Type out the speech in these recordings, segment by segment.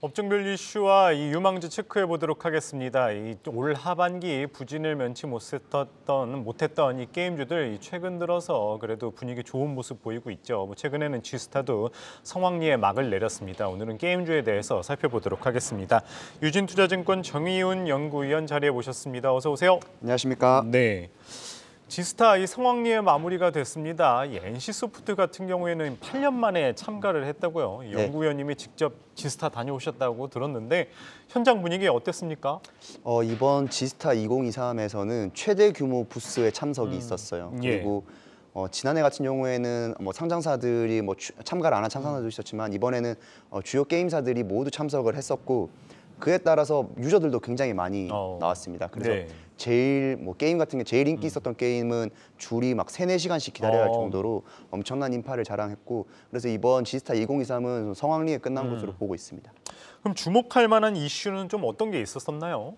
업종별 이슈와 이 유망주 체크해 보도록 하겠습니다. 올 하반기 부진을 면치 못했던 이 게임주들 최근 들어서 그래도 분위기 좋은 모습 보이고 있죠. 최근에는 G스타도 성황리에 막을 내렸습니다. 오늘은 게임주에 대해서 살펴보도록 하겠습니다. 유진투자증권 정의훈 연구위원 자리에 모셨습니다. 어서 오세요. 안녕하십니까. 네. G스타 이 성황리에 마무리가 됐습니다. 이 NC소프트 같은 경우에는 8년 만에 참가를 했다고요. 연구위원님이 직접 G스타 다녀오셨다고 들었는데 현장 분위기 어땠습니까? 이번 G스타 2023에서는 최대 규모 부스에 참석이 있었어요. 그리고 지난해 같은 경우에는 상장사들이 참가를 안 한 참가사들도 있었지만 이번에는 주요 게임사들이 모두 참석을 했었고 그에 따라서 유저들도 굉장히 많이 나왔습니다. 그래서 제일 게임 같은 게 제일 인기 있었던 게임은 줄이 막 3-4시간씩 기다려야 할 정도로 엄청난 인파를 자랑했고 그래서 이번 G스타 2023은 성황리에 끝난 것으로 보고 있습니다. 그럼 주목할 만한 이슈는 좀 어떤 게 있었었나요?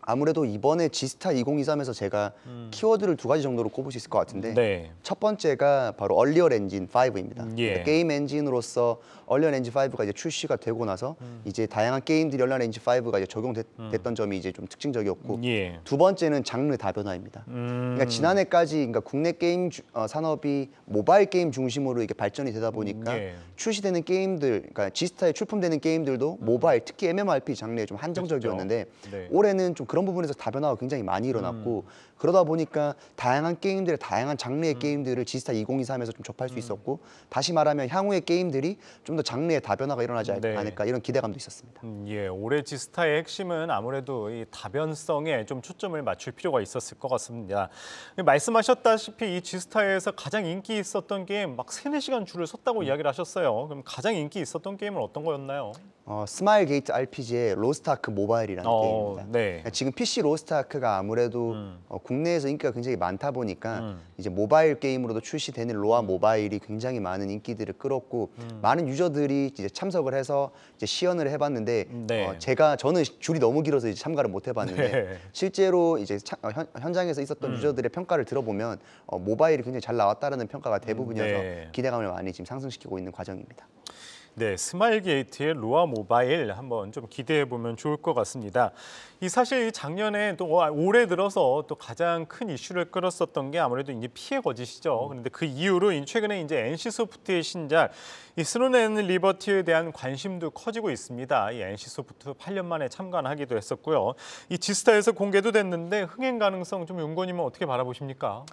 아무래도 이번에 G스타 2023에서 제가 키워드를 2가지 정도로 꼽을 수 있을 것 같은데 첫 번째가 바로 얼리얼 엔진 5입니다. 그러니까 게임 엔진으로서 얼리얼 엔진 5가 이제 출시가 되고 나서 이제 다양한 게임들이 얼리얼 엔진 5가 이제 적용됐던 점이 이제 좀 특징적이었고 두 번째는 장르 다변화입니다. 그러니까 지난해까지 그러니까 국내 게임 산업이 모바일 게임 중심으로 이게 발전이 되다 보니까 출시되는 게임들, 그러니까 G스타에 출품되는 게임들도 모바일, 특히 MMORPG 장르에 좀 한정적이었는데 올해는 좀 그런 부분에서 다변화가 굉장히 많이 일어났고 그러다 보니까 다양한 게임들의 다양한 장르의 게임들을 G스타 2023에서 좀 접할 수 있었고 다시 말하면 향후의 게임들이 좀 더 장르의 다변화가 일어나지 않을까 이런 기대감도 있었습니다. 올해 G스타의 핵심은 아무래도 이 다변성에 좀 초점을 맞출 필요가 있었을 것 같습니다. 말씀하셨다시피 이 G스타에서 가장 인기 있었던 게임 막 3-4시간 줄을 섰다고 이야기를 하셨어요. 그럼 가장 인기 있었던 게임은 어떤 거였나요? 스마일 게이트 RPG의 로스트아크 모바일이라는 게임입니다. 지금 PC 로스트아크가 아무래도 국내에서 인기가 굉장히 많다 보니까 이제 모바일 게임으로도 출시되는 로아 모바일이 굉장히 많은 인기들을 끌었고 많은 유저들이 이제 참석을 해서 이제 시연을 해봤는데 저는 줄이 너무 길어서 이제 참가를 못 해봤는데 실제로 이제 현장에서 있었던 유저들의 평가를 들어보면 모바일이 굉장히 잘 나왔다라는 평가가 대부분이어서 기대감을 많이 지금 상승시키고 있는 과정입니다. 스마일 게이트의 로아 모바일 한번 좀 기대해 보면 좋을 것 같습니다. 사실 작년에 또 올해 들어서 또 가장 큰 이슈를 끌었었던 게 아무래도 이제 피해 거짓이죠. 그런데 그 이후로 최근에 이제 NC소프트의 신작 이 스론 앤 리버티에 대한 관심도 커지고 있습니다. 이 NC소프트 8년 만에 참관하기도 했었고요. 이 G스타에서 공개도 됐는데 흥행 가능성 좀 연구원님은 어떻게 바라보십니까?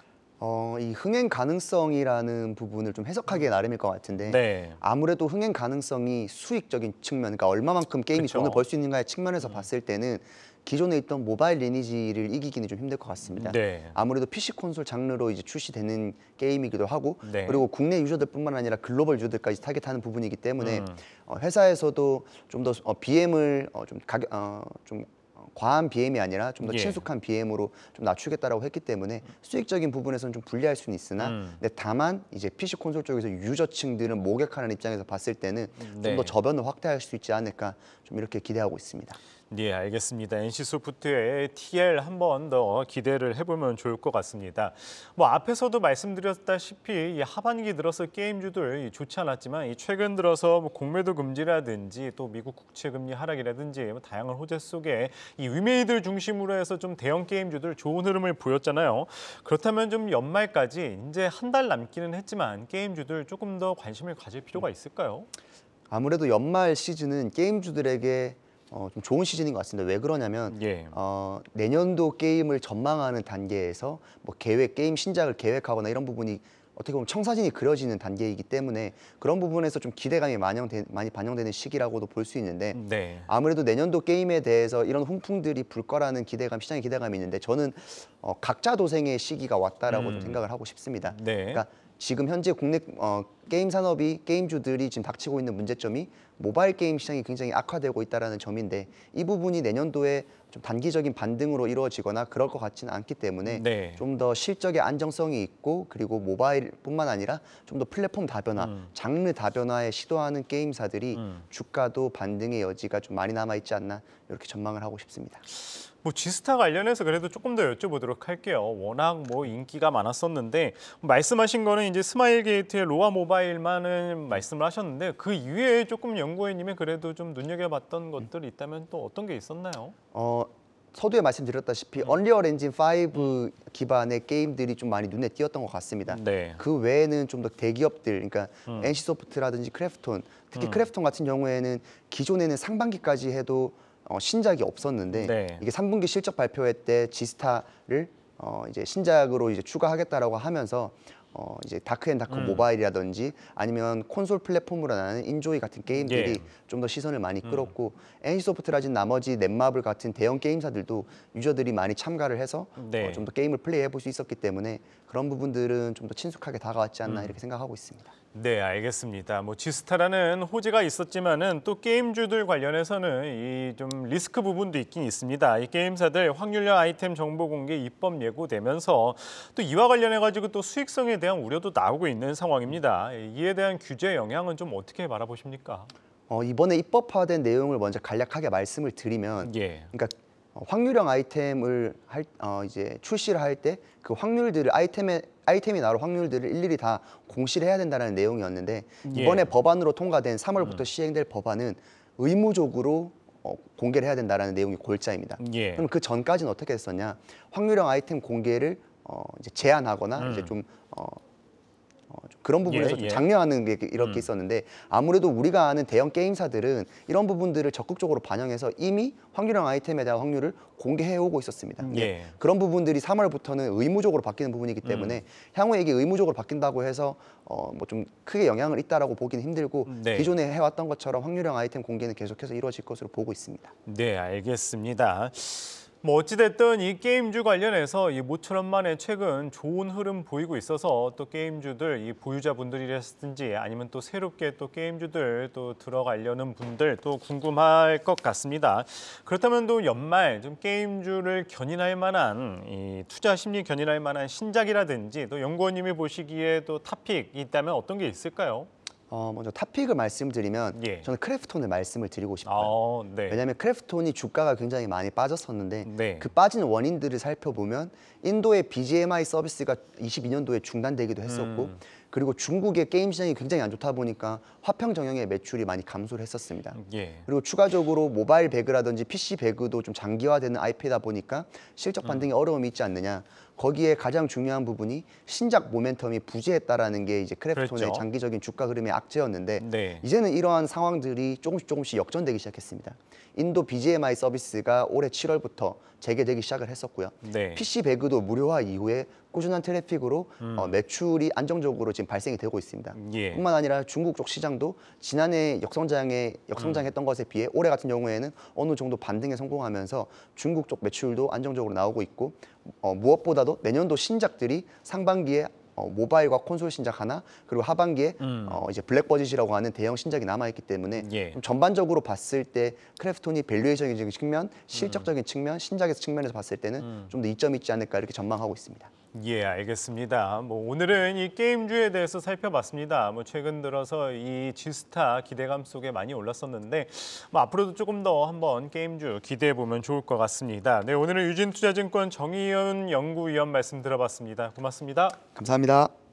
이 흥행 가능성이라는 부분을 좀 해석하기에 나름일 것 같은데 아무래도 흥행 가능성이 수익적인 측면, 그러니까 얼마만큼 게임이 돈을 벌 수 있는가의 측면에서 봤을 때는 기존에 있던 모바일 리니지를 이기기는 좀 힘들 것 같습니다. 아무래도 PC 콘솔 장르로 이제 출시되는 게임이기도 하고 그리고 국내 유저들뿐만 아니라 글로벌 유저들까지 타겟하는 부분이기 때문에 회사에서도 좀 더 BM을 좀 과한 BM이 아니라 좀 더 친숙한 BM으로 좀 낮추겠다라고 했기 때문에 수익적인 부분에서는 좀 불리할 수는 있으나 근데 다만 이제 PC 콘솔 쪽에서 유저층들은 목격하는 입장에서 봤을 때는 좀 더 저변을 확대할 수 있지 않을까 좀 이렇게 기대하고 있습니다. 알겠습니다. NC소프트의 TL 한 번 더 기대를 해보면 좋을 것 같습니다. 앞에서도 말씀드렸다시피 이 하반기 들어서 게임주들 좋지 않았지만 최근 들어서 공매도 금지라든지 또 미국 국채 금리 하락이라든지 다양한 호재 속에 이 위메이들 중심으로 해서 좀 대형 게임주들 좋은 흐름을 보였잖아요. 그렇다면 좀 연말까지 이제 한 달 남기는 했지만 게임주들 조금 더 관심을 가질 필요가 있을까요? 아무래도 연말 시즌은 게임주들에게 좀 좋은 시즌인 것 같습니다. 왜 그러냐면 내년도 게임을 전망하는 단계에서 게임 신작을 계획하거나 이런 부분이 어떻게 보면 청사진이 그려지는 단계이기 때문에 그런 부분에서 좀 기대감이 많이 반영되는 시기라고도 볼 수 있는데 아무래도 내년도 게임에 대해서 이런 훈풍들이 불 거라는 기대감, 시장의 기대감이 있는데 저는 각자 도생의 시기가 왔다라고 좀 생각을 하고 싶습니다. 그러니까 지금 현재 국내 게임 산업이 게임주들이 지금 닥치고 있는 문제점이 모바일 게임 시장이 굉장히 악화되고 있다는 점인데 이 부분이 내년도에 좀 단기적인 반등으로 이루어지거나 그럴 것 같지는 않기 때문에 좀 더 실적의 안정성이 있고 그리고 모바일뿐만 아니라 좀 더 플랫폼 다변화, 장르 다변화에 시도하는 게임사들이 주가도 반등의 여지가 좀 많이 남아있지 않나 이렇게 전망을 하고 싶습니다. G스타 관련해서 그래도 조금 더 여쭤보도록 할게요. 워낙 인기가 많았었는데 말씀하신 거는 이제 스마일 게이트의 로아 모바일 모바일만은 말씀을 하셨는데 그 이외에 조금 연구원님이 그래도 좀 눈여겨봤던 것들이 있다면 또 어떤 게 있었나요? 서두에 말씀드렸다시피 언리얼 엔진 5 기반의 게임들이 좀 많이 눈에 띄었던 것 같습니다. 네. 그 외에는 좀 더 대기업들, 그러니까 NC소프트라든지 크래프톤, 특히 크래프톤 같은 경우에는 기존에는 상반기까지 해도 신작이 없었는데 네. 이게 3분기 실적 발표회 때 지스타를 이제 신작으로 이제 추가하겠다라고 하면서 이제 다크앤다크 모바일이라든지 아니면 콘솔 플랫폼으로 나가는 인조이 같은 게임들이 예. 좀 더 시선을 많이 끌었고 NC소프트라진 나머지 넷마블 같은 대형 게임사들도 유저들이 많이 참가를 해서 네. 좀 더 게임을 플레이해 볼 수 있었기 때문에 그런 부분들은 좀 더 친숙하게 다가왔지 않나 이렇게 생각하고 있습니다. 네, 알겠습니다. 뭐 지스타라는 호재가 있었지만은 또 게임주들 관련해서는 이 좀 리스크 부분도 있긴 있습니다. 이 게임사들 확률형 아이템 정보 공개 입법 예고되면서 또 이와 관련해 가지고 또 수익성에 대한 우려도 나오고 있는 상황입니다. 이에 대한 규제 영향은 좀 어떻게 바라보십니까? 이번에 입법화된 내용을 먼저 간략하게 말씀을 드리면, 예. 그러니까 확률형 아이템을 이제 출시를 할 때 그 확률들을 아이템이 나올 확률들을 일일이 다 공시를 해야 된다는 내용이었는데 이번에 예. 법안으로 통과된 3월부터 시행될 법안은 의무적으로 공개를 해야 된다는 내용이 골자입니다. 예. 그럼 그 전까지는 어떻게 했었냐? 확률형 아이템 공개를 이제 제한하거나 이제 좀 그런 부분에서 좀 예. 장려하는 게 이렇게 있었는데 아무래도 우리가 아는 대형 게임사들은 이런 부분들을 적극적으로 반영해서 이미 확률형 아이템에 대한 확률을 공개해 오고 있었습니다. 예. 그런 부분들이 3월부터는 의무적으로 바뀌는 부분이기 때문에 향후에 이게 의무적으로 바뀐다고 해서 뭐 좀 크게 영향을 있다라고 보기는 힘들고 네. 기존에 해왔던 것처럼 확률형 아이템 공개는 계속해서 이루어질 것으로 보고 있습니다. 네, 알겠습니다. 뭐 어찌됐든 이 게임주 관련해서 이 모처럼 만에 최근 좋은 흐름 보이고 있어서 또 게임주들 이 보유자분들이라든지 아니면 또 새롭게 또 게임주들 또 들어가려는 분들 또 궁금할 것 같습니다. 그렇다면 또 연말 좀 게임주를 견인할 만한 이 투자 심리 견인할 만한 신작이라든지 또 연구원님이 보시기에 또 탑픽이 있다면 어떤 게 있을까요? 먼저 탑픽을 말씀드리면 예. 저는 크래프톤을 말씀을 드리고 싶어요. 네. 왜냐하면 크래프톤이 주가가 굉장히 많이 빠졌었는데 네. 그 빠진 원인들을 살펴보면 인도의 BGMI 서비스가 22년도에 중단되기도 했었고 그리고 중국의 게임 시장이 굉장히 안 좋다 보니까 화평 정형의 매출이 많이 감소를 했었습니다. 예. 그리고 추가적으로 모바일 배그라든지 PC 배그도 좀 장기화되는 IP다 보니까 실적 반등에 어려움이 있지 않느냐. 거기에 가장 중요한 부분이 신작 모멘텀이 부재했다라는 게 이제 크래프톤의 그랬죠. 장기적인 주가 흐름의 악재였는데 네. 이제는 이러한 상황들이 조금씩 역전되기 시작했습니다. 인도 BGMI 서비스가 올해 7월부터 재개되기 시작을 했었고요. 네. PC 배그도 무료화 이후에 꾸준한 트래픽으로 매출이 안정적으로 지금 발생이 되고 있습니다. 예. 뿐만 아니라 중국 쪽 시장도 지난해 역성장했던 것에 비해 올해 같은 경우에는 어느 정도 반등에 성공하면서 중국 쪽 매출도 안정적으로 나오고 있고 무엇보다도 내년도 신작들이 상반기에 모바일과 콘솔 신작 하나 그리고 하반기에 이제 블랙버짓이라고 하는 대형 신작이 남아있기 때문에 예. 좀 전반적으로 봤을 때 크래프톤이 밸류에이션적인 측면, 실적적인 측면, 신작의 측면에서 봤을 때는 좀 더 이점이 있지 않을까 이렇게 전망하고 있습니다. 예, 알겠습니다. 뭐 오늘은 이 게임주에 대해서 살펴봤습니다. 뭐 최근 들어서 이 지스타 기대감 속에 많이 올랐었는데 뭐 앞으로도 조금 더 한번 게임주 기대해 보면 좋을 것 같습니다. 네, 오늘은 유진투자증권 정의연 연구위원 말씀 들어봤습니다. 고맙습니다. 감사합니다.